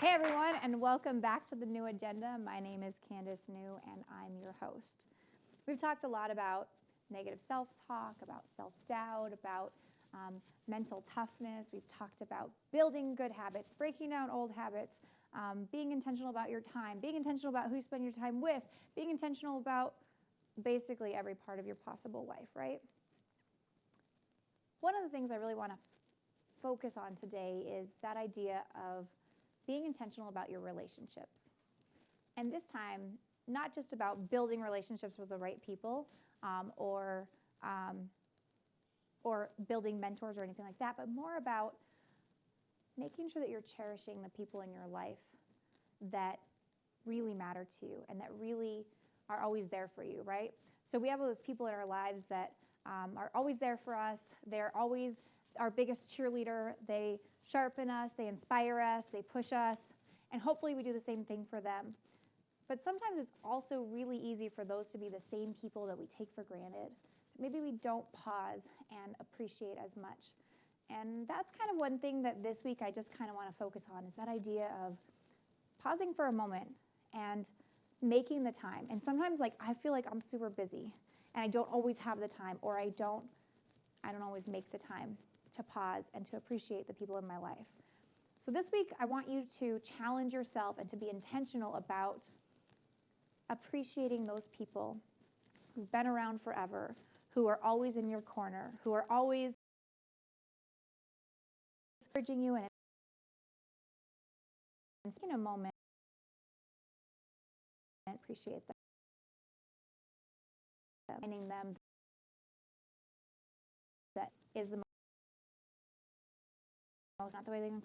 Hey everyone, and welcome back to the New Agenda. My name is Candace New, and I'm your host. We've talked a lot about negative self-talk, about self-doubt, about mental toughness. We've talked about building good habits, breaking down old habits, being intentional about your time, being intentional about who you spend your time with, being intentional about basically every part of your possible life, right? One of the things I really want to focus on today is that idea of being intentional about your relationships. And this time, not just about building relationships with the right people or building mentors or anything like that, but more about making sure that you're cherishing the people in your life that really matter to you and that really are always there for you, right? So we have those people in our lives that are always there for us. They're always our biggest cheerleader. They sharpen us, they inspire us, they push us, and hopefully we do the same thing for them. But sometimes it's also really easy for those to be the same people that we take for granted. Maybe we don't pause and appreciate as much. And that's kind of one thing that this week I just kind of want to focus on is that idea of pausing for a moment and making the time. And sometimes I feel like I'm super busy and I don't always have the time, or I don't always make the time to pause and to appreciate the people in my life. So this week, I want you to challenge yourself and to be intentional about appreciating those people who've been around forever, who are always in your corner, who are always encouraging you and in a moment, and appreciate them, finding them that is the most, not the way they encourage.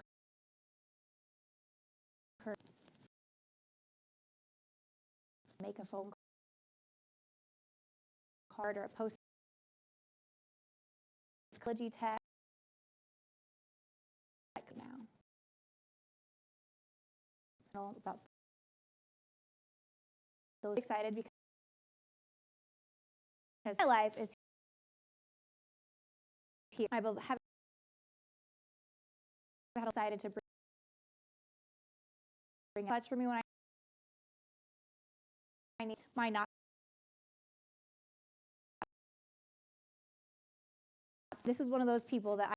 Make a phone card or a post psychology tag now. So about those excited because my life is here. I have decided to bring touch for me when I need my not. This is one of those people that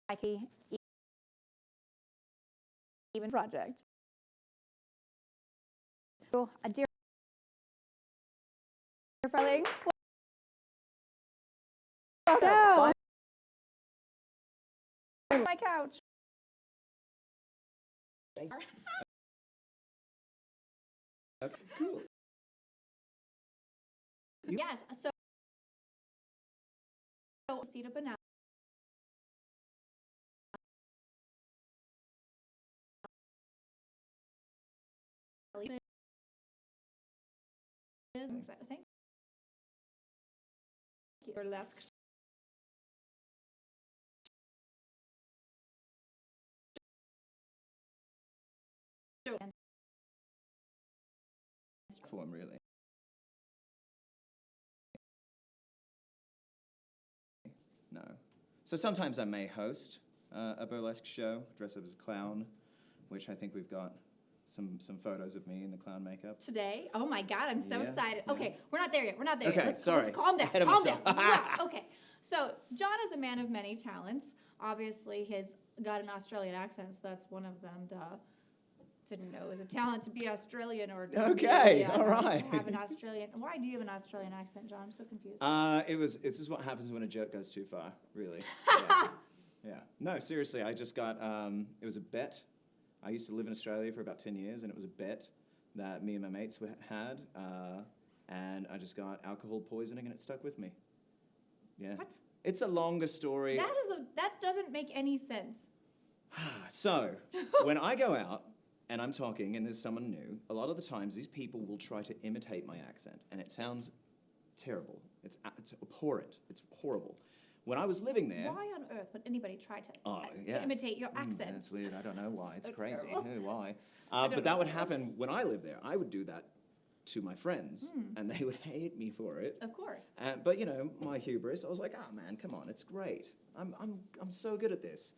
I can even project. So a dear friend, no, my couch. Okay, cool. Yes, so seed a banana. Thank you. Burlesque. Form, really. No. So sometimes I may host a burlesque show, dress up as a clown, which I think we've got some photos of me in the clown makeup. Today? Oh my God, I'm so Yeah, excited. yeah. Okay, we're not there yet. We're not there Okay, yet. sorry. Let's calm down. Ahead of Calm myself. down. Okay, so John is a man of many talents. Obviously, he's got an Australian accent, so that's one of them. Duh. Didn't know it was a talent to be Australian or to Okay, be, all right. to have an Australian. Why do you have an Australian accent, John? I'm so confused. This is what happens when a joke goes too far, really. Yeah. No, seriously, I just got, it was a bet. I used to live in Australia for about 10 years, and it was a bet that me and my mates had, and I just got alcohol poisoning, and it stuck with me. Yeah. What? It's a longer story. That doesn't make any sense. So, when I go out and I'm talking and there's someone new, a lot of the times these people will try to imitate my accent, and it sounds terrible. It's abhorrent. It's horrible. When I was living there... Why on earth would anybody try to yeah, imitate your accent? That's weird. I don't know why. It's so crazy. Why? I don't But know that would what it happen when I lived there. I would do that to my friends, and they would hate me for it. Of course. But you know, my hubris, I was like, oh man, come on, it's great. I'm so good at this.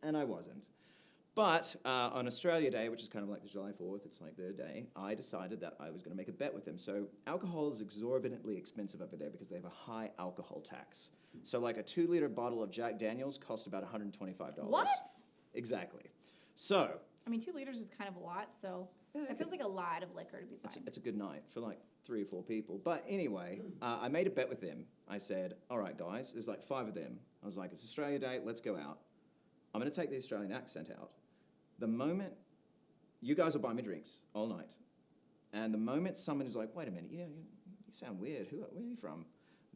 And I wasn't. But on Australia Day, which is kind of like the July 4th, it's like their day, I decided that I was going to make a bet with them. So alcohol is exorbitantly expensive over there because they have a high alcohol tax. So like a 2-liter bottle of Jack Daniels cost about $125. What? Exactly. So... I mean, 2 liters is kind of a lot, so it feels like a lot of liquor to be buying. It's a good night for like 3 or 4 people. But anyway, I made a bet with them. I said, all right, guys, there's like 5 of them. I was like, it's Australia Day, let's go out. I'm going to take the Australian accent out. The moment, you guys will buy me drinks all night. And the moment someone is like, wait a minute, you sound weird, where are you from?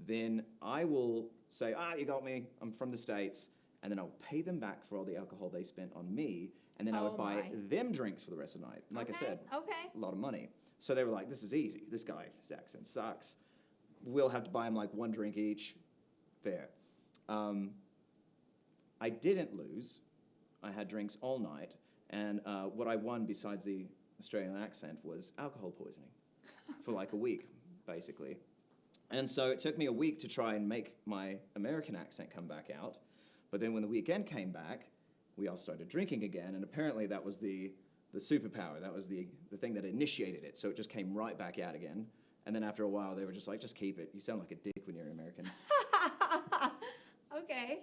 Then I will say, you got me, I'm from the States. And then I'll pay them back for all the alcohol they spent on me. And then I would buy them drinks for the rest of the night. Like I said, a lot of money. So they were like, this is easy. This guy, his accent sucks. We'll have to buy him like 1 drink each. Fair. I didn't lose. I had drinks all night. And what I won besides the Australian accent was alcohol poisoning for like a week, basically. And so it took me a week to try and make my American accent come back out. But then when the weekend came back, we all started drinking again, and apparently that was the superpower. That was the thing that initiated it. So it just came right back out again. And then after a while, they were just like, just keep it. You sound like a dick when you're American. Okay.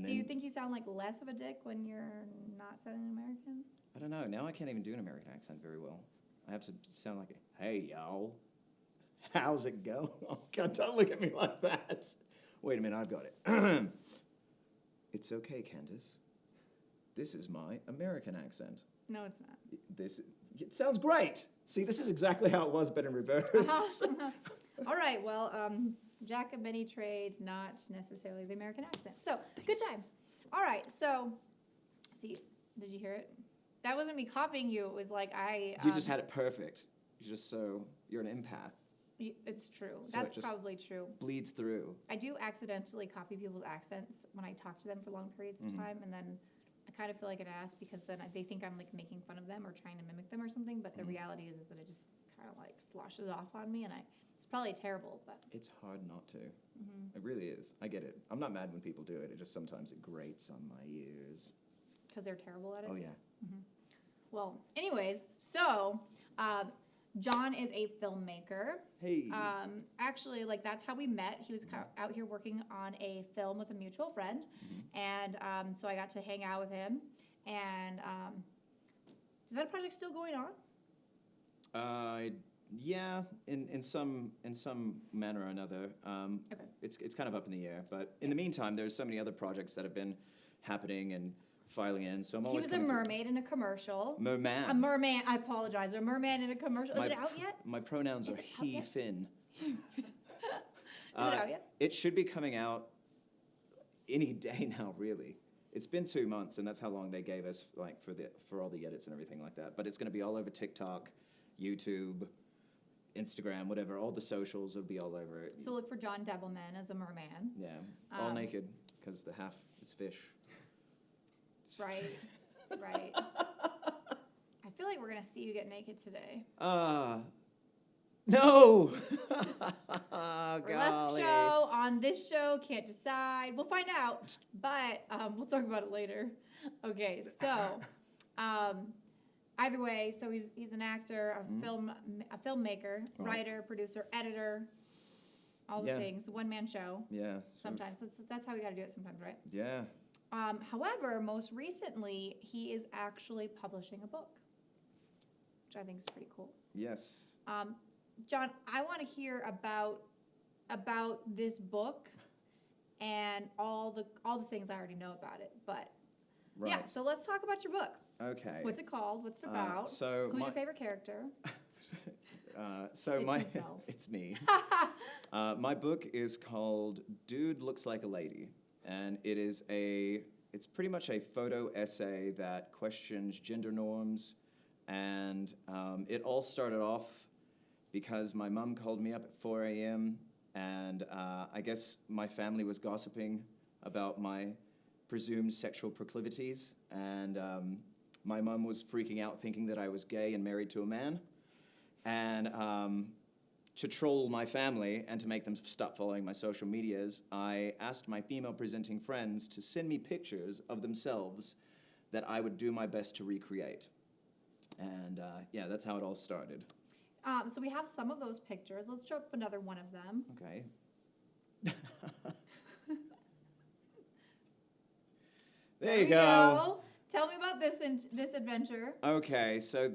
Do you think you sound like less of a dick when you're not sounding American? I don't know. Now I can't even do an American accent very well. I have to sound like, hey, y'all. How's it go? Oh, God, don't look at me like that. Wait a minute, I've got it. It's okay, Candace. This is my American accent. No, it's not. It sounds great. See, this is exactly how it was, but in reverse. All right, well, Jack of many trades, not necessarily the American accent. So, good times. All right, so, see, did you hear it? That wasn't me copying you. It was like You just had it perfect. You're an empath. It's true. So That's probably true. Bleeds through. I do accidentally copy people's accents when I talk to them for long periods of time, and then I kind of feel like an ass because then they think I'm like making fun of them or trying to mimic them or something. But the reality is that it just kind of like sloshes off on me, and it's probably terrible. But it's hard not to. It really is. I get it. I'm not mad when people do it. It just sometimes it grates on my ears. Because they're terrible at it. Oh yeah. Well, anyways, so. John is a filmmaker. Hey. Actually, like that's how we met. He was out here working on a film with a mutual friend, and so I got to hang out with him. And is that project still going on? Yeah, in some manner or another. Okay. It's kind of up in the air, but in the meantime, there's so many other projects that have been happening and filing in. So I'm always. He was a mermaid in a commercial. Merman. A merman. I apologize. A merman in a commercial. Is it out yet? My pronouns are he, Finn. Is it out yet? It should be coming out any day now, really. It's been 2 months, and that's how long they gave us, like for all the edits and everything like that. But it's going to be all over TikTok, YouTube, Instagram, whatever. All the socials will be all over it. So look for John Devilman as a merman. Yeah, all naked because the half is fish. Right. I feel like we're going to see you get naked today. No! Burlesque show, on this show, can't decide. We'll find out, but we'll talk about it later. Okay, so either way, so he's an actor, a filmmaker, writer, producer, editor, all the things, one-man show. Yeah. Sometimes. That's how we got to do it sometimes, right? Yeah. However, most recently, he is actually publishing a book, which I think is pretty cool. Yes. John, I want to hear about this book and all the things I already know about it. But yeah, so let's talk about your book. Okay. What's it called? What's it about? Who's your favorite character? It's me. My book is called Dude Looks Like a Lady. And it's pretty much a photo essay that questions gender norms. And it all started off because my mom called me up at 4 a.m. And I guess my family was gossiping about my presumed sexual proclivities. And my mom was freaking out thinking that I was gay and married to a man. And to troll my family and to make them stop following my social medias, I asked my female presenting friends to send me pictures of themselves that I would do my best to recreate. And yeah, that's how it all started. So we have some of those pictures. Let's show up another one of them. Okay. There you we go. Tell me about this adventure. Okay, so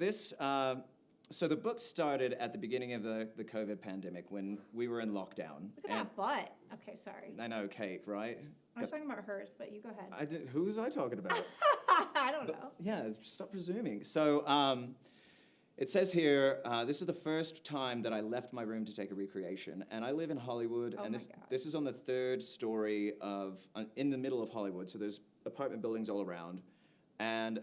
so the book started at the beginning of the COVID pandemic when we were in lockdown. Look at that butt. Okay, sorry. I know, cake, right? I was talking about hers, but you go ahead. Who was I talking about? I don't know. Yeah, stop presuming. So it says here, this is the first time that I left my room to take a recreation, and I live in Hollywood, Oh and my this God. this is on the third story in the middle of Hollywood. So there's apartment buildings all around, and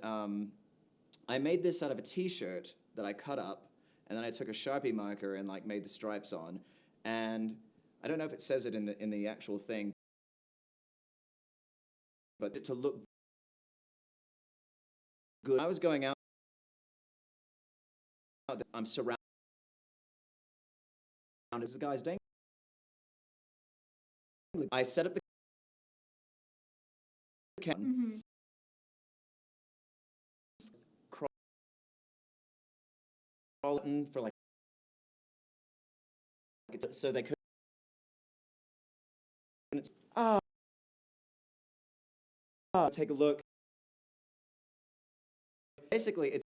I made this out of a T-shirt that I cut up, and then I took a Sharpie marker and like made the stripes on, and I don't know if it says it in the actual thing, but to look good. I was going out. I'm surrounded. This guy's dangling. I set up the camera, Mm-hmm. crawling for like so they could. Take a look. Basically, it's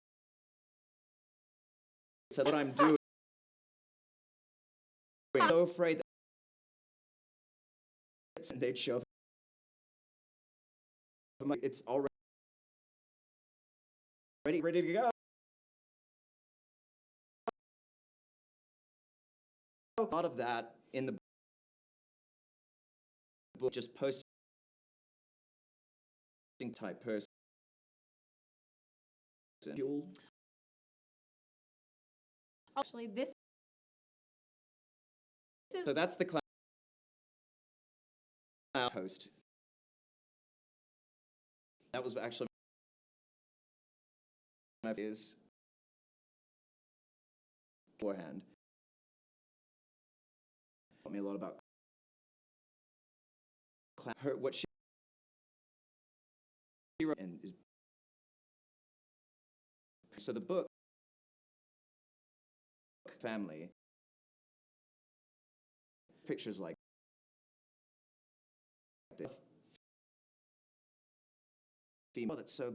so what I'm doing. I'm so afraid that they'd show up. I'm like, it's already ready to go. A lot of that in the book, just posting type person. Fuel. Actually, this is So that's the cloud post. That was actually my is beforehand. Taught me a lot about her, what she wrote, and so the book family pictures like this. Female, that's so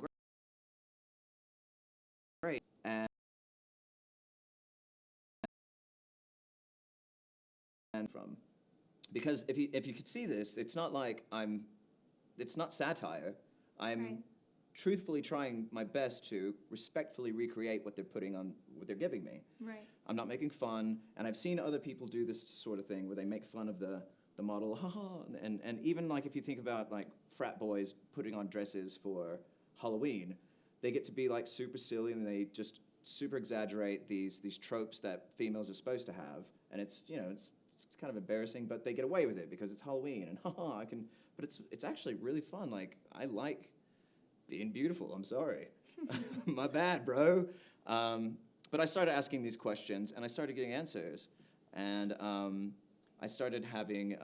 great, and from because if you could see this, it's not like it's not satire. I'm Right. truthfully trying my best to respectfully recreate what they're what they're giving me. right. I'm not making fun, and I've seen other people do this sort of thing where they make fun of the model, haha, and even like if you think about like frat boys putting on dresses for Halloween, they get to be like super silly and they just super exaggerate these tropes that females are supposed to have, and it's kind of embarrassing, but they get away with it because it's Halloween and haha, but it's actually really fun. Like I like being beautiful. I'm sorry, my bad, bro. But I started asking these questions, and I started getting answers. And I started having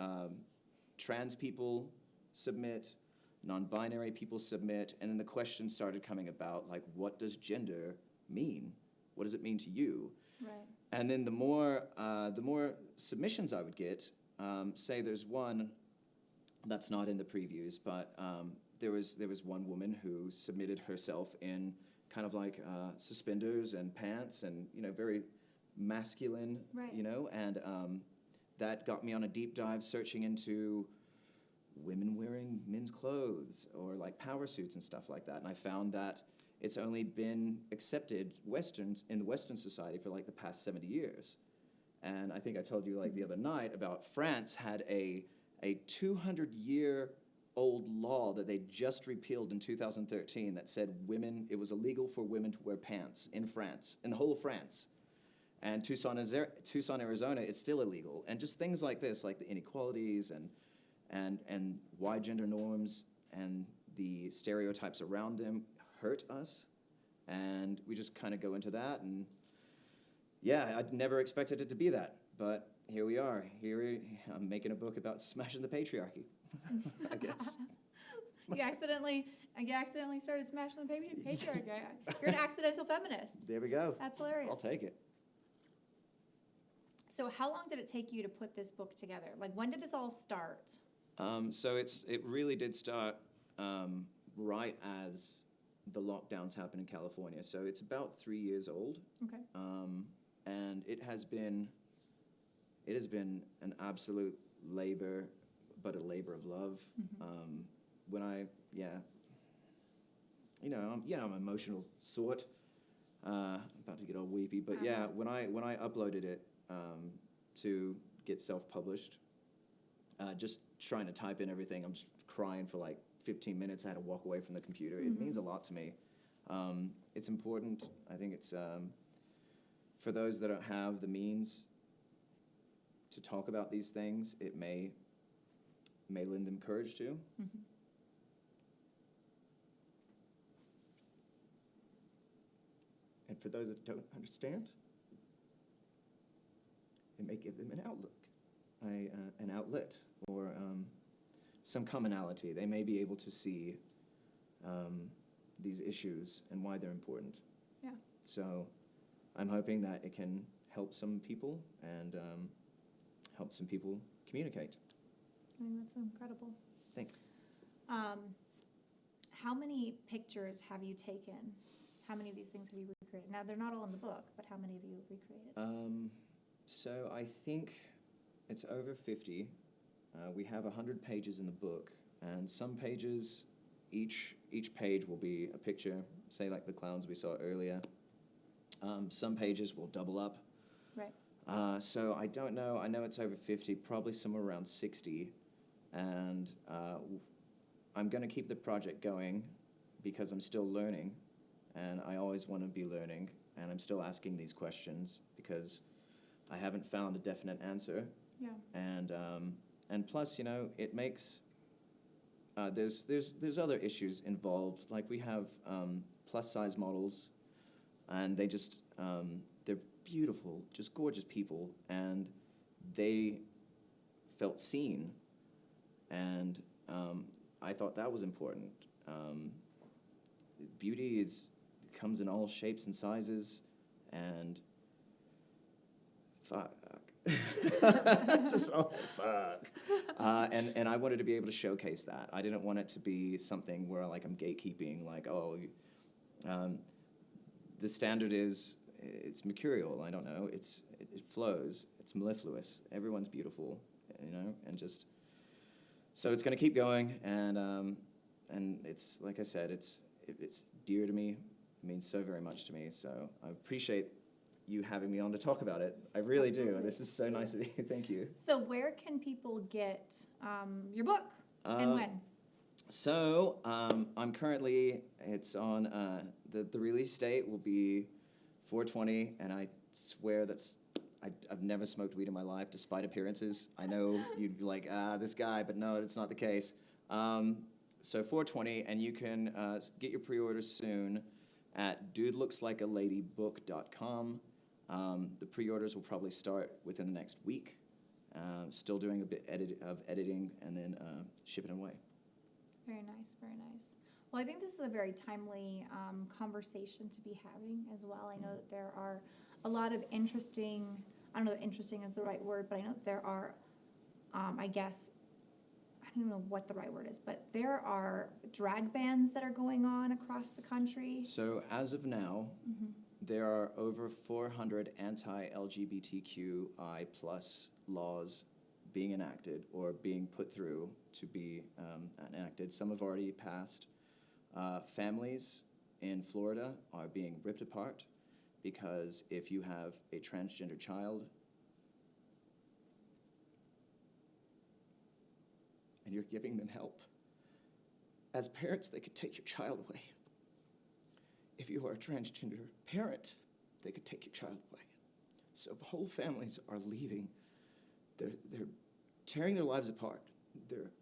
trans people submit, non-binary people submit, and then the questions started coming about, like, what does gender mean? What does it mean to you? Right. And then the more submissions I would get, say there's one that's not in the previews, but there was one woman who submitted herself in kind of like suspenders and pants and very masculine, Right. and that got me on a deep dive searching into women wearing men's clothes or like power suits and stuff like that, and I found that it's only been accepted in the Western society for like the past 70 years. And I think I told you like the other night about France had a 200-year-old law that they just repealed in 2013 that said it was illegal for women to wear pants in France, in the whole of France. And Tucson, Arizona, it's still illegal. And just things like this, like the inequalities and why gender norms and the stereotypes around them hurt us. And we just kind of go into that. And yeah, I'd never expected it to be that. But here we are. I'm making a book about smashing the patriarchy, I guess. You accidentally started smashing the patriarchy. You're an accidental feminist. There we go. That's hilarious. I'll take it. So how long did it take you to put this book together? Like, when did this all start? So it really did start right as the lockdowns happened in California. So it's about 3 years old. Okay. And it has been an absolute labor, but a labor of love. I'm an emotional sort. About to get all weepy, but yeah, when I uploaded it to get self-published, just trying to type in everything, I'm just crying for like 15 minutes. I had to walk away from the computer. It means a lot to me. It's important. I think it's for those that don't have the means to talk about these things, it may lend them courage to. And for those that don't understand, it may give them an outlook, an outlet, or some commonality. They may be able to see these issues and why they're important. Yeah. So I'm hoping that it can help some people and help some people communicate. I think that's incredible. Thanks. How many pictures have you taken? How many of these things have you recreated? Now, they're not all in the book, but how many have you recreated? So I think it's over 50. We have 100 pages in the book, and some pages, each page will be a picture, say like the clowns we saw earlier. Some pages will double up. Right. So I don't know. I know it's over 50, probably somewhere around 60. And I'm going to keep the project going because I'm still learning, and I always want to be learning, and I'm still asking these questions because I haven't found a definite answer. Yeah. And plus, it makes there's other issues involved. Like we have plus size models, and they just they're beautiful, just gorgeous people, and they felt seen, and I thought that was important. Beauty comes in all shapes and sizes, and fuck. Just all fuck. And I wanted to be able to showcase that. I didn't want it to be something where like I'm gatekeeping, like, the standard is it's mercurial. I don't know. It flows. It's mellifluous. Everyone's beautiful, and just so it's going to keep going. And it's like I said, it's dear to me. It means so very much to me. So I appreciate you having me on to talk about it. I really Absolutely. do. This is so nice of you. Thank you. So where can people get your book and when? So I'm currently, it's on, the release date will be 4/20, and I swear I've never smoked weed in my life, despite appearances. I know you'd be like, this guy, but no, that's not the case. So 4/20, and you can get your pre-orders soon at dudelooks-like-a-ladybook.com. The pre-orders will probably start within the next week. Still doing a bit of editing, and then shipping it away. Very nice, very nice. Well, I think this is a very timely conversation to be having as well. I know that there are a lot of interesting, I don't know if interesting is the right word, but I know that there are, I don't know what the right word is, but there are drag bans that are going on across the country. So as of now, there are over 400 anti-LGBTQI plus laws being enacted or being put through to be enacted. Some have already passed. Families in Florida are being ripped apart because if you have a transgender child and you're giving them help, as parents, they could take your child away. If you are a transgender parent, they could take your child away. So whole families are leaving. They're tearing their lives apart. They're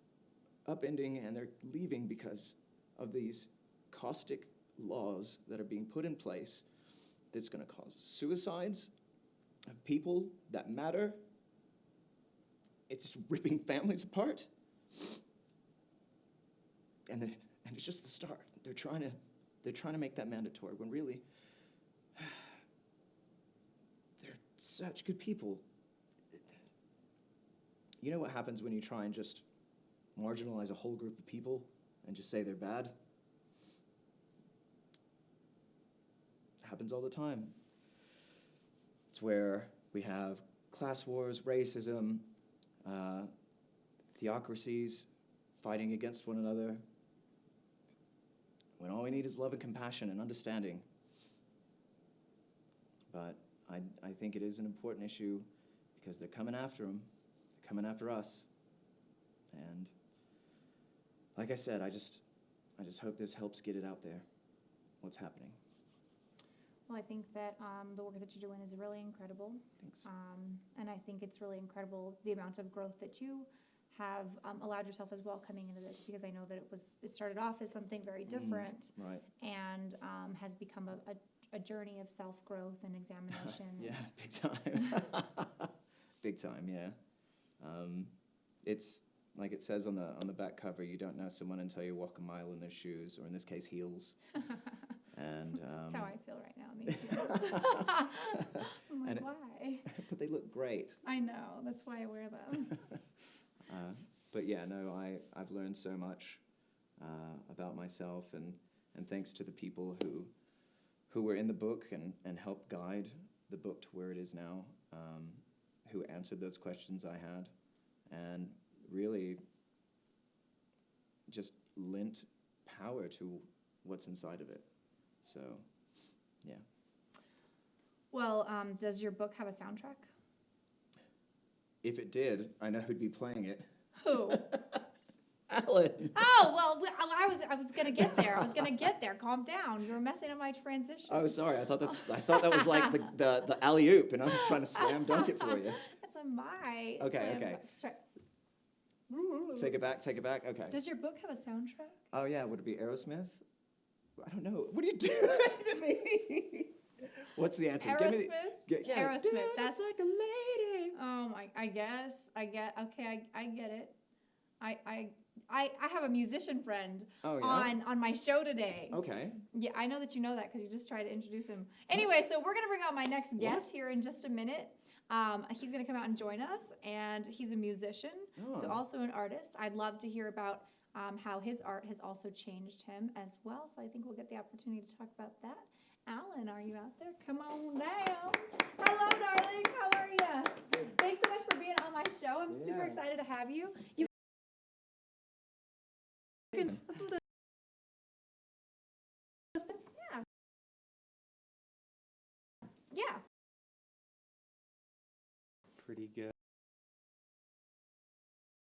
upending and they're leaving because of these caustic laws that are being put in place that's going to cause suicides of people that matter. It's ripping families apart. and it's just the start. They're trying to make that mandatory when really they're such good people. You know what happens when you try and just marginalize a whole group of people and just say they're bad? It happens all the time. It's where we have class wars, racism, theocracies fighting against one another, when all we need is love and compassion and understanding. But I think it is an important issue because they're coming after them. They're coming after us. And like I said, I just hope this helps get it out there, what's happening. Well, I think that the work that you're doing is really incredible. Thanks. And I think it's really incredible the amount of growth that you have allowed yourself as well coming into this, because I know that it started off as something very different, Right. and has become a journey of self-growth and examination. Yeah, big time. Big time, yeah. It's like it says on the back cover, you don't know someone until you walk a mile in their shoes, or in this case, heels. And That's how I feel right now in these heels. I'm like, why? But they look great. I know. That's why I wear them. But yeah, no, I've learned so much about myself, and thanks to the people who were in the book and helped guide the book to where it is now, who answered those questions I had, and really just lent power to what's inside of it. So, yeah. Well, does your book have a soundtrack? If it did, I know who'd be playing it. Who? Alan. Oh, well, I was gonna get there. Calm down. You were messing up my transition. Oh, sorry. I thought that was like the alley oop, and I was trying to slam dunk it for you. That's a my. Okay. That's right. Take it back. Okay. Does your book have a soundtrack? Oh yeah, would it be Aerosmith? I don't know. What are you doing to me? What's the answer? Aerosmith? Yeah. Aerosmith. That's like a lady. Oh my! I get it. I have a musician friend on my show today. Okay. Yeah, I know that you know that because you just tried to introduce him. Anyway, so we're gonna bring out my next guest here in just a minute. He's gonna come out and join us, and he's a musician, so also an artist. I'd love to hear about how his art has also changed him as well. So I think we'll get the opportunity to talk about that. Alan, are you out there? Come on down. Hello, darling. How are you? Good. Thanks so much for being on my show. I'm super excited to have you. You can listen to yeah. Pretty good.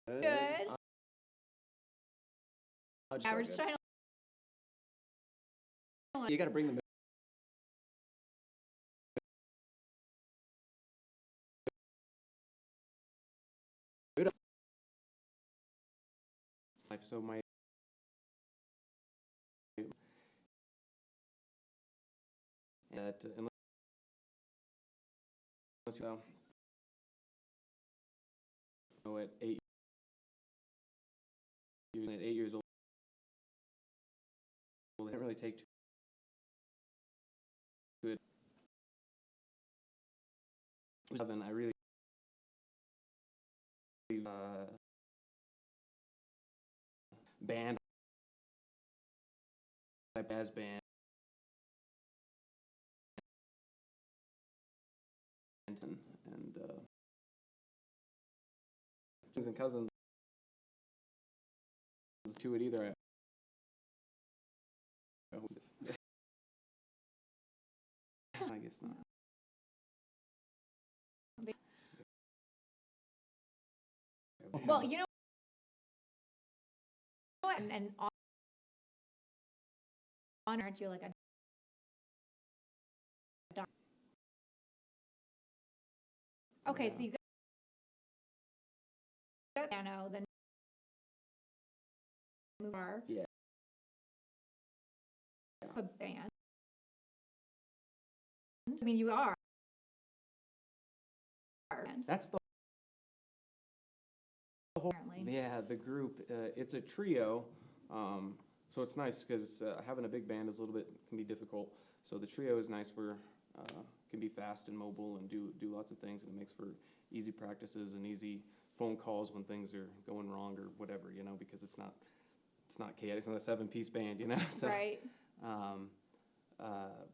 Good. Yeah, We're just trying to. You got to bring the. So my unless you know, at 8 years old, I didn't really take to it. Then I really band, jazz band, and cousins to it either. I guess not. Well, you know what? And aren't you like a doctor? Okay, so you got piano, then bar, Yeah. a band. I mean, you are. That's the whole. Apparently. Yeah, the group. It's a trio, So it's nice because having a big band is a little bit can be difficult. So the trio is nice where can be fast and mobile and do lots of things, and it makes for easy practices and easy phone calls when things are going wrong or whatever, because it's not chaotic. It's not a 7-piece band, So, Right.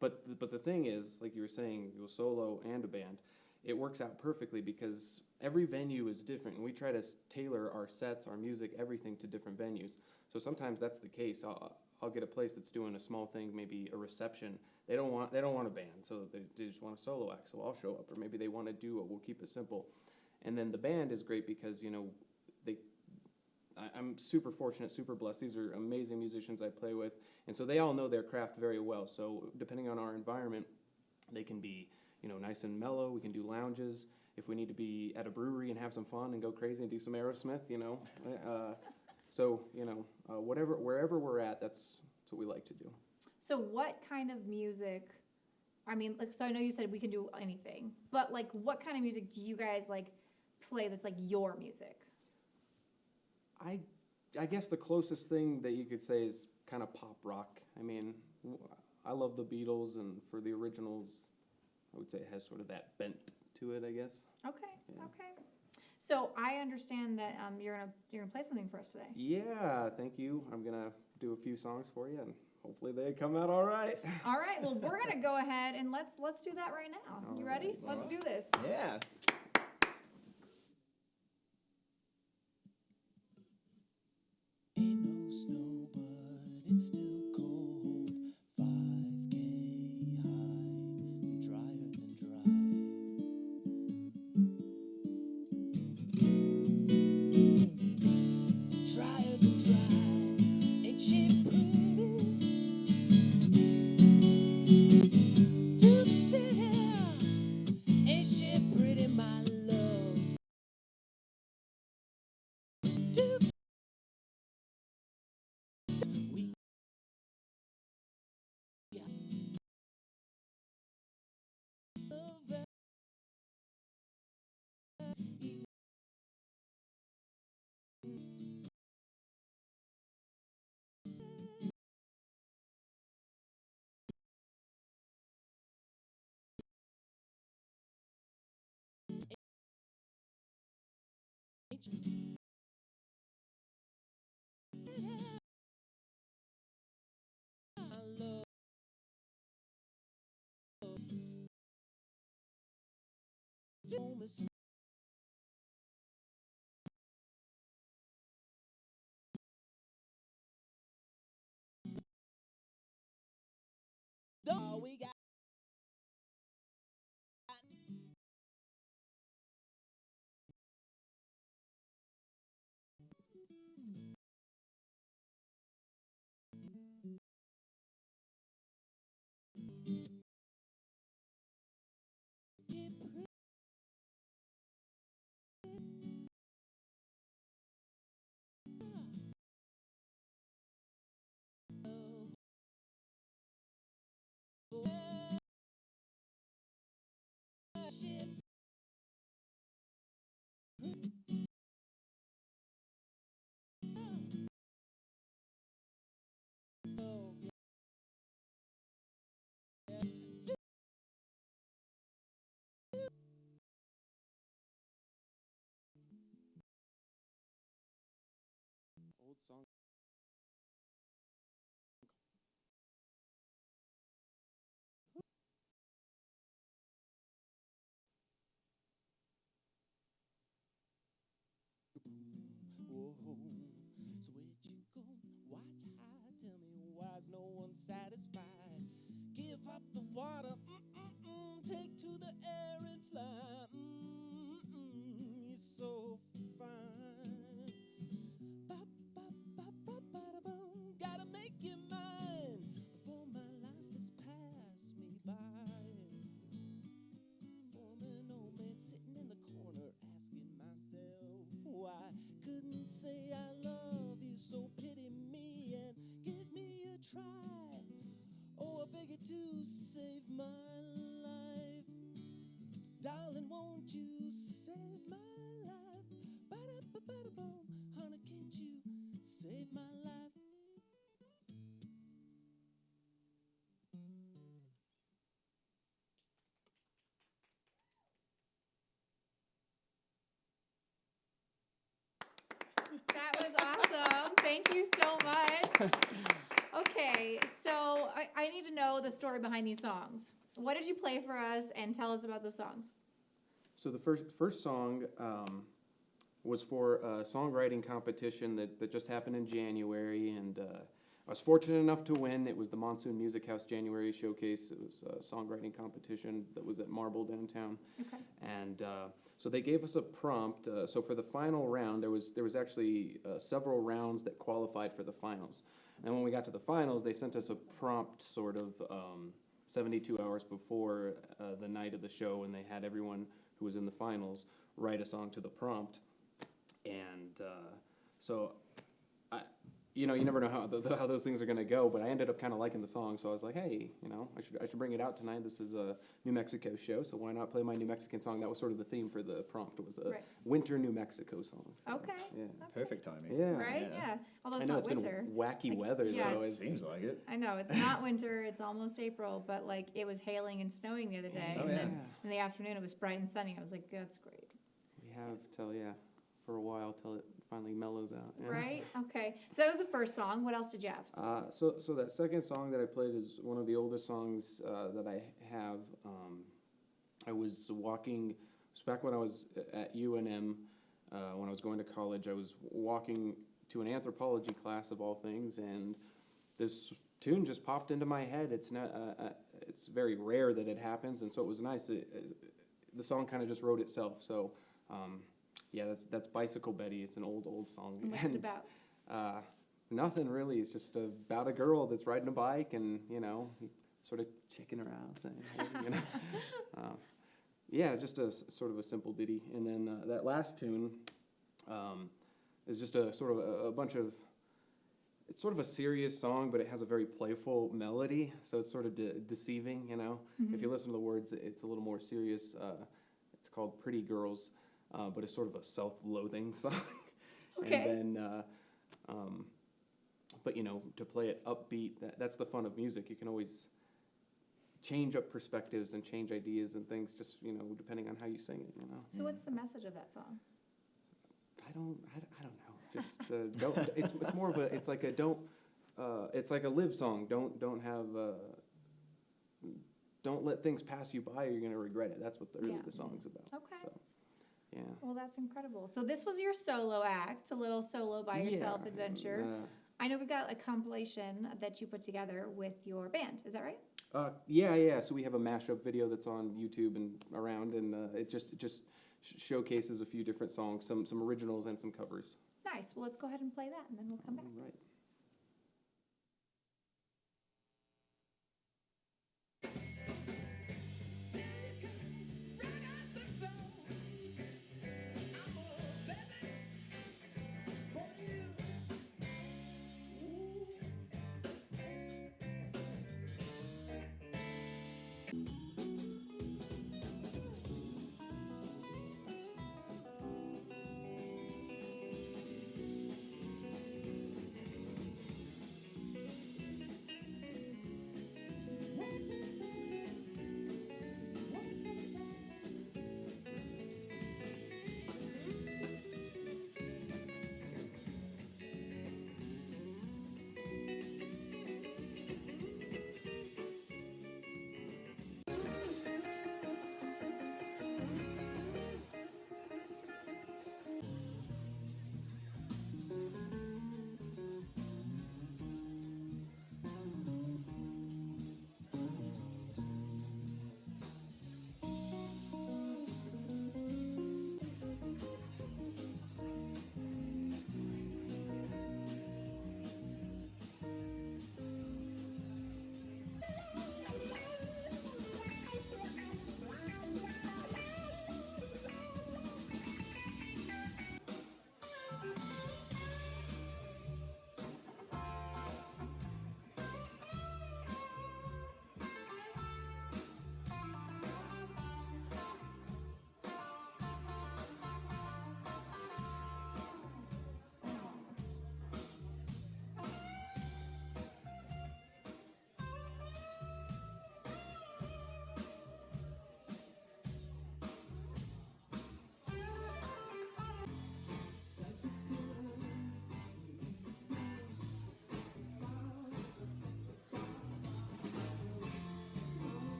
But the thing is, like you were saying, you go solo and a band, it works out perfectly because every venue is different, and we try to tailor our sets, our music, everything to different venues. So sometimes that's the case. I'll get a place that's doing a small thing, maybe a reception. They don't want a band, so they just want a solo act. So I'll show up, or maybe they want to duo. We'll keep it simple. And then the band is great because I'm super fortunate, super blessed. These are amazing musicians I play with, and so they all know their craft very well. So depending on our environment, they can be nice and mellow. We can do lounges. If we need to be at a brewery and have some fun and go crazy and do some Aerosmith, So wherever we're at, that's what we like to do. So what kind of music, I mean, like, so I know you said we can do anything, but like, what kind of music do you guys like play that's like your music? I guess the closest thing that you could say is kind of pop rock. I mean, I love the Beatles, and for the originals, I would say it has sort of that bent to it, I guess. Okay, Yeah. okay. So I understand that you're gonna play something for us today. Yeah, thank you. I'm gonna do a few songs for you, and hopefully they come out all right. All right, well, we're gonna go ahead and let's do that right now. You ready? All Let's do this. Yeah. Ain't no snow, but it's still cold. 5K high and drier than dry. Drier than dry. Ain't she pretty? Duke City. Ain't she pretty, my love? Duke we got love. We got Old song. whoa. So where'd you go? Watch high. Tell me why's no one satisfied? Give up the water. Take to the air and fly. You're so fine. Ba, ba, ba, ba, ba, da, boom. Gotta make you mine before my life has passed me by. Former old man sitting in the corner asking myself why couldn't say I love you, so pity me and give me a try. Oh, I beg you to save my life. Darling, won't you save my life? Ba-da-ba-ba-da-boom. Honey, can't you save my life? That was awesome. Thank you so much. Okay, so I need to know the story behind these songs. What did you play for us, and tell us about the songs? So the first song was for a songwriting competition that just happened in January, and I was fortunate enough to win. It was the Monsoon Music House January Showcase. It was a songwriting competition that was at Marble downtown. Okay. And so they gave us a prompt. So for the final round, there was actually several rounds that qualified for the finals. And when we got to the finals, they sent us a prompt sort of 72 hours before the night of the show, and they had everyone who was in the finals write a song to the prompt. And so you never know how those things are going to go, but I ended up kind of liking the song, so I was like, hey, I should bring it out tonight. This is a New Mexico show, so why not play my New Mexican song? That was sort of the theme for the prompt. It was a Right. winter New Mexico song. So, Okay. Yeah. Perfect timing. Yeah. Right? Yeah. Although I it's know not it's winter. been wacky Like, weather, yeah, so it's- Seems like it. I know, it's not winter, it's almost April, but like it was hailing and snowing the other day. Oh, and yeah. then in the afternoon it was bright and sunny. I was like, that's great. We have for a while till it finally mellows out. Yeah. Right? Okay. So that was the first song. What else did you have? So that second song that I played is one of the oldest songs that I have. I was walking, it was back when I was at UNM, when I was going to college. I was walking to an anthropology class of all things, and this tune just popped into my head. It's not, it's very rare that it happens, and so it was nice. The song kind of just wrote itself. So, yeah, that's Bicycle Betty. It's an old song. And what's it about? Nothing really. It's just about a girl that's riding a bike and, sort of checking her out, saying, hey, yeah, just a sort of a simple ditty. And then that last tune is just a sort of a bunch of, it's sort of a serious song, but it has a very playful melody, so it's sort of deceiving, If you listen to the words, it's a little more serious. It's called Pretty Girls, but it's sort of a self-loathing song. Okay. And then, but to play it upbeat, that's the fun of music. You can always change up perspectives and change ideas and things, just depending on how you sing it. So what's the message of that song? I don't know. Just don't. It's more of a. It's like a don't. It's like a live song. Don't have. Don't let things pass you by, or you're gonna regret it. That's what Yeah. the song's about. Okay. So, yeah. Well, that's incredible. So this was your solo act, a little solo by yourself adventure. I know we got a compilation that you put together with your band. Is that right? Yeah. So we have a mashup video that's on YouTube and around, and it just showcases a few different songs, some originals and some covers. Nice. Well, let's go ahead and play that, and then we'll come back. Right.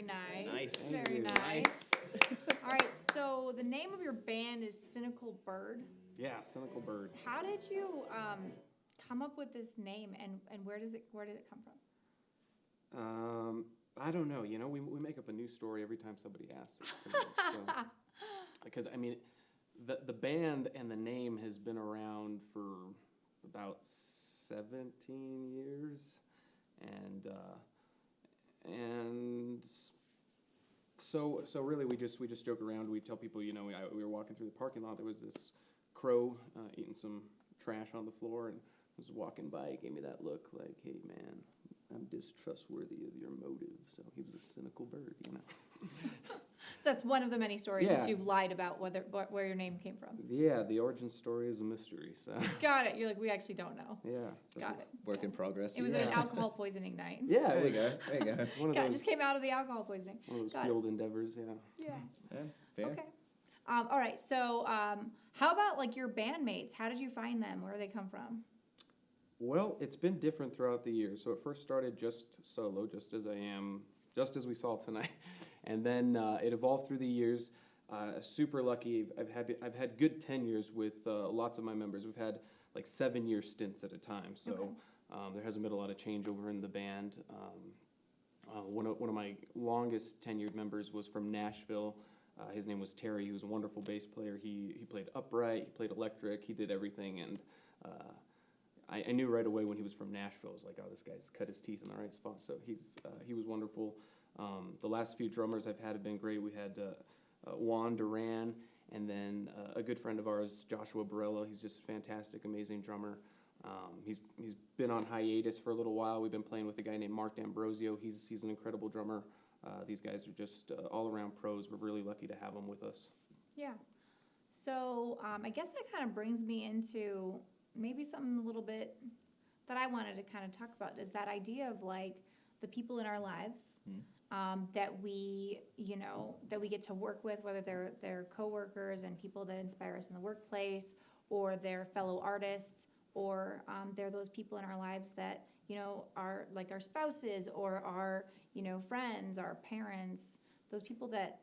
Very nice. Nice. Very Thank you. nice. All right, so the name of your band is Cynical Bird. Yeah, Cynical Bird. How did you come up with this name, and where did it come from? I don't know. You know, we make up a new story every time somebody asks. Because I mean, the band and the name has been around for about 17 years, and so really we just joke around. We tell people, you know, we were walking through the parking lot. There was this crow eating some trash on the floor, and was walking by. He gave me that look like, "Hey man, I'm distrustworthy of your motive." So he was a cynical bird, you know. So that's one of the many stories Yeah. that you've lied about where your name came from. Yeah, the origin story is a mystery. So Got it. You're like, we actually don't know. yeah, Got it. Work in progress. It was Yeah. an alcohol poisoning night. yeah. There you It go. was There you go. one of God, those just came out of the alcohol poisoning. Got it. field endeavors. Yeah. Yeah. Yeah, fair. Okay. All right. So, how about like your bandmates? How did you find them? Where do they come from? Well, it's been different throughout the years. So it first started just solo, just as I am, just as we saw tonight, and then it evolved through the years. Super lucky. I've had good tenures with lots of my members. We've had like 7-year stints at a time. So Okay. there hasn't been a lot of changeover in the band. One of my longest tenured members was from Nashville. His name was Terry. He was a wonderful bass player. He played upright. He played electric. He did everything, and I knew right away when he was from Nashville. I was like, oh, this guy's cut his teeth in the right spot. So he was wonderful. The last few drummers I've had have been great. We had Juan Duran, and then a good friend of ours, Joshua Borello. He's just a fantastic, amazing drummer. He's been on hiatus for a little while. We've been playing with a guy named Mark D'Ambrosio. He's an incredible drummer. These guys are just all-around pros. We're really lucky to have them with us. Yeah. So, I guess that kind of brings me into maybe something a little bit that I wanted to kind of talk about is that idea of like the people in our lives that we get to work with, whether they're coworkers and people that inspire us in the workplace, or they're fellow artists, or they're those people in our lives that, you know, are like our spouses or our, you know, friends, our parents, those people that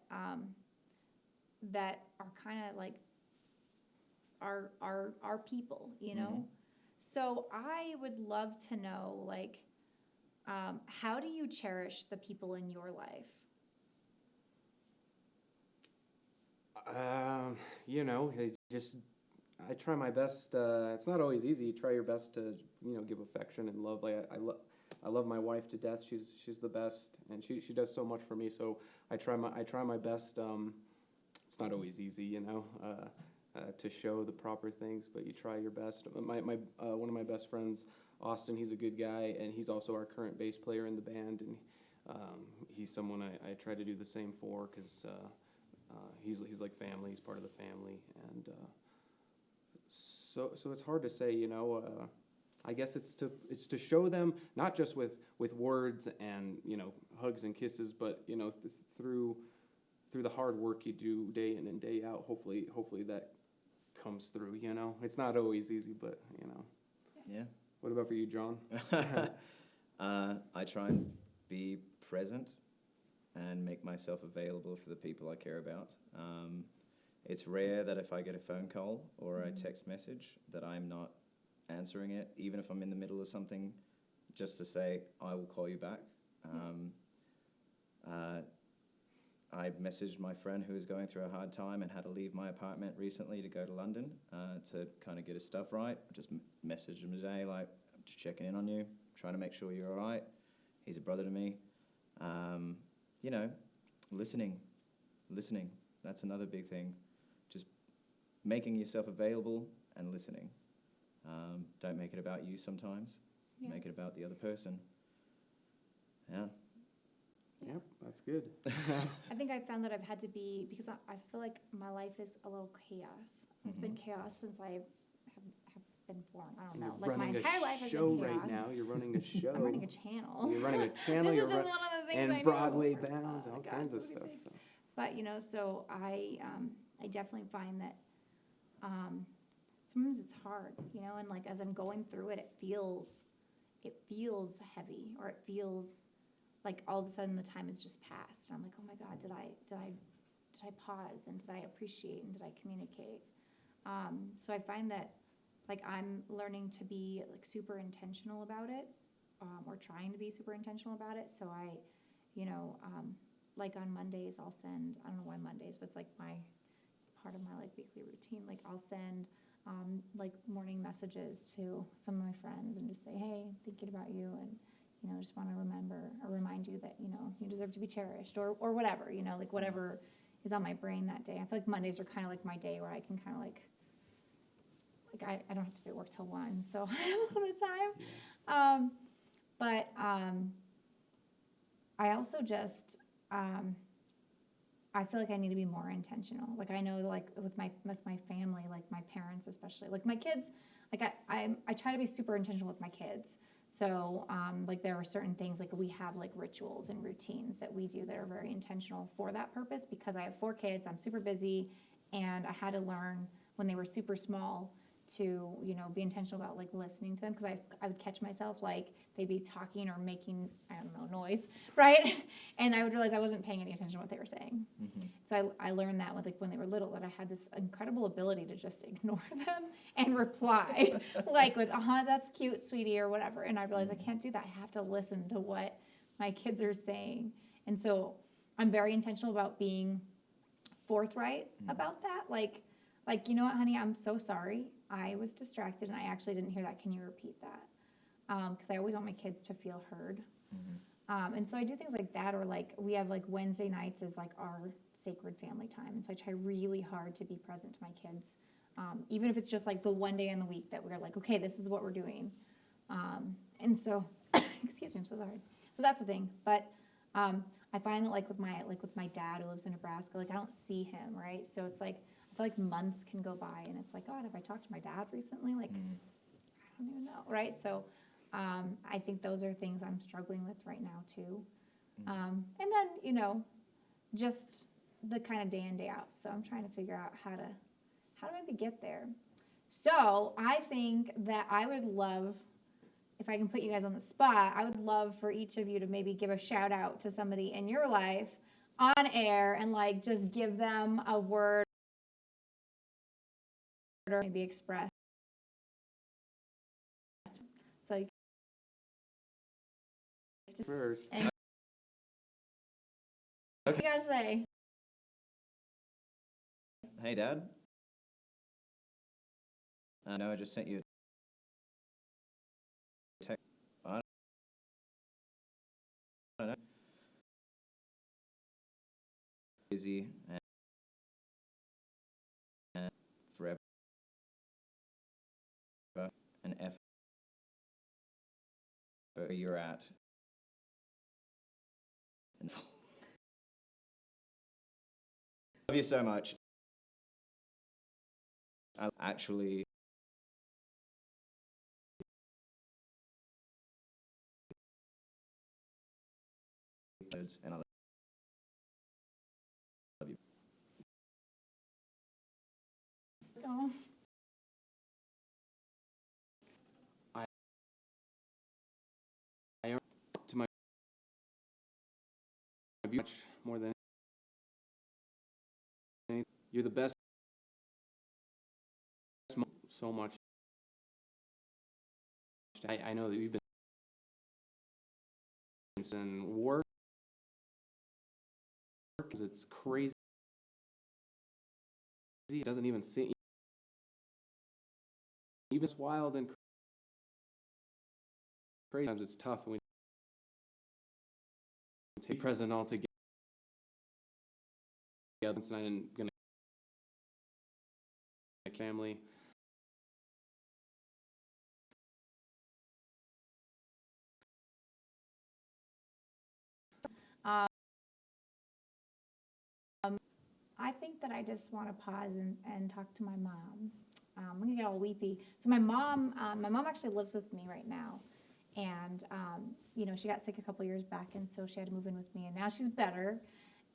that are kind of like our people, you know. Mhm. So I would love to know, like, how do you cherish the people in your life? You know, I try my best. It's not always easy. You try your best to, you know, give affection and love. Like I love my wife to death. She's the best, and she does so much for me. So I try my best. It's not always easy, you know, to show the proper things, but you try your best. My one of my best friends, Austin, he's a good guy, and he's also our current bass player in the band, and he's someone I try to do the same for because he's like family. He's part of the family, and so it's hard to say, you know. I guess it's to show them not just with words and, you know, hugs and kisses, but, you know, through the hard work you do day in and day out. Hopefully that comes through. You know, it's not always easy, but you know. Yeah. What about for you, John? I try and be present and make myself available for the people I care about. It's rare that if I get a phone call or a text message that I'm not answering it, even if I'm in the middle of something, just to say, I will call you back. I messaged my friend who was going through a hard time and had to leave my apartment recently to go to London to kind of get his stuff right. Just messaged him today, like, I'm just checking in on you, trying to make sure you're all right. He's a brother to me. You know, listening. That's another big thing. Just making yourself available and listening. Don't make it about you sometimes. Yeah. Make it about the other person. Yeah. Yep, that's good. I think I found that I've had to be, because I feel like my life is a little chaos. It's been chaos since I have been born. I don't know. You're Like my running entire a life has show been chaos. right now. You're running a show. I'm running a channel. You're running a channel. This You're is just one of the things I and know. Broadway bound, all God, kinds of so many stuff. things. So. But, you know, so I definitely find that sometimes it's hard, you know, and like as I'm going through it, it feels heavy, or it feels like all of a sudden the time has just passed. And I'm like, oh my God, did I pause, and did I appreciate, and did I communicate? So I find that like I'm learning to be like super intentional about it, or trying to be super intentional about it. So I, like on Mondays I'll send, I don't know why Mondays, but it's like part of my like weekly routine. Like I'll send like morning messages to some of my friends and just say, hey, thinking about you, and just want to remind you that you deserve to be cherished, or whatever, like whatever is on my brain that day. I feel like Mondays are kind of like my day where I can kind of like I don't have to be at work till 1, so I have a little bit of time. Yeah. But I also just I feel like I need to be more intentional. Like I know, like with my family, like my parents especially, like my kids, like I try to be super intentional with my kids. So like there are certain things, like we have like rituals and routines that we do that are very intentional for that purpose, because I have 4 kids, I'm super busy, and I had to learn when they were super small to be intentional about like listening to them, because I would catch myself like they'd be talking or making, I don't know, noise, right? And I would realize I wasn't paying any attention to what they were saying. Mm-hmm. So I learned that when they were little, that I had this incredible ability to just ignore them and reply like with, that's cute, sweetie, or whatever. And I realized I can't do that. I have to listen to what my kids are saying. And so I'm very intentional about being forthright about that. Like, you know what, honey, I'm so sorry. I was distracted and I actually didn't hear that. Can you repeat that? Because I always want my kids to feel heard. And so I do things like that, or like we have like Wednesday nights is like our sacred family time. And so I try really hard to be present to my kids, even if it's just like the one day in the week that we're like, okay, this is what we're doing. And so, excuse me, I'm so sorry. So that's the thing. But I find that like with my dad who lives in Nebraska, like I don't see him, right? So it's like I feel like months can go by, and it's like, God, have I talked to my dad recently? Like I don't even know, right? So I think those are things I'm struggling with right now too. And then just the kind of day in, day out. So I'm trying to figure out how to maybe get there. So I think that I would love, if I can put you guys on the spot, I would love for each of you to maybe give a shout out to somebody in your life on air, and like just give them a word or maybe express. So you First. and what you gotta say? Hey, Dad. I know I just sent you a text. I don't know. Busy and forever and F where you're at. And love you so much. I actually and I love you. Oh. I owe to my much more than anything. You're the best. So much. I know that you've been in work, because it's crazy. It doesn't even seem, even it's wild and crazy. Sometimes it's tough, and we take present all together. And I'm gonna family. I think that I just want to pause and talk to my mom. I'm gonna get all weepy. So my mom actually lives with me right now, and she got sick a couple years back, and so she had to move in with me, and now she's better.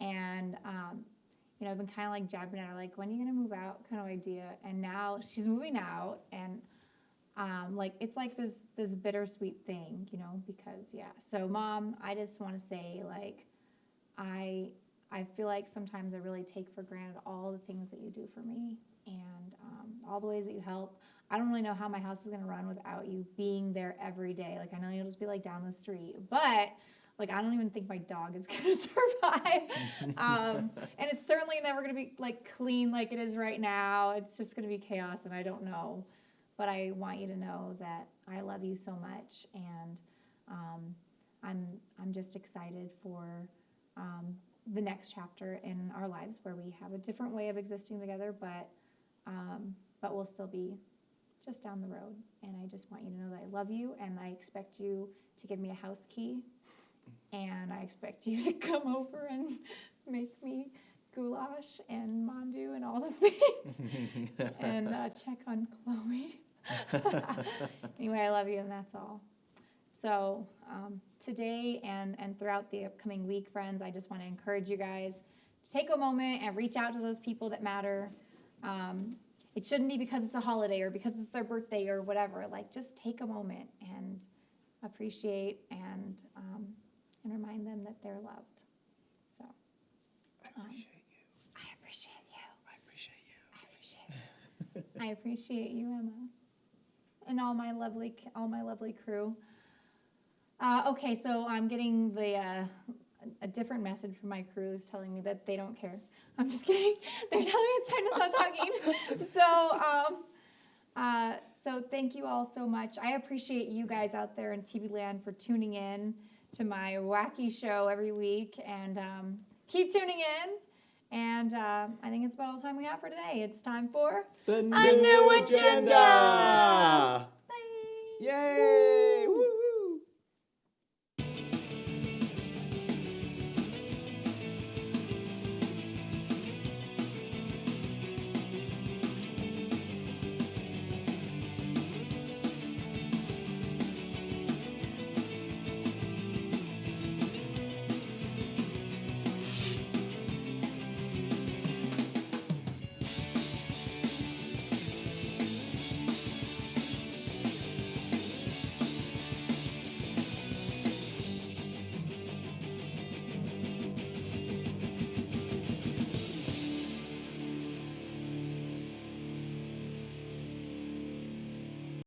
And I've been kind of like jabbing at her, like, when are you gonna move out, kind of idea. And now she's moving out, and like it's like this bittersweet thing, you know, because So Mom, I just want to say, like, I feel like sometimes I really take for granted all the things that you do for me, and all the ways that you help. I don't really know how my house is going to run without you being there every day. Like, I know you'll just be like down the street, but like, I don't even think my dog is going to survive. And it's certainly never going to be like clean like it is right now. It's just going to be chaos, and I don't know. But I want you to know that I love you so much, and I'm just excited for the next chapter in our lives where we have a different way of existing together, but we'll still be just down the road. And I just want you to know that I love you, and I expect you to give me a house key, and I expect you to come over and make me goulash and mandu and all the things, and check on Chloe. Anyway, I love you, and that's all. So today and throughout the upcoming week, friends, I just want to encourage you guys to take a moment and reach out to those people that matter. It shouldn't be because it's a holiday or because it's their birthday or whatever. Like, just take a moment and appreciate and remind them that they're loved. So I appreciate you. I appreciate you. I appreciate you. I appreciate you. I appreciate you, Emma, and all my lovely crew. Okay, so I'm getting a different message from my crews telling me that they don't care. I'm just kidding. They're telling me it's time to stop talking. So thank you all so much. I appreciate you guys out there in TV land for tuning in to my wacky show every week, and keep tuning in. And I think it's about all the time we have for today. It's time for The New Agenda. Agenda! Bye. Yay! Woo!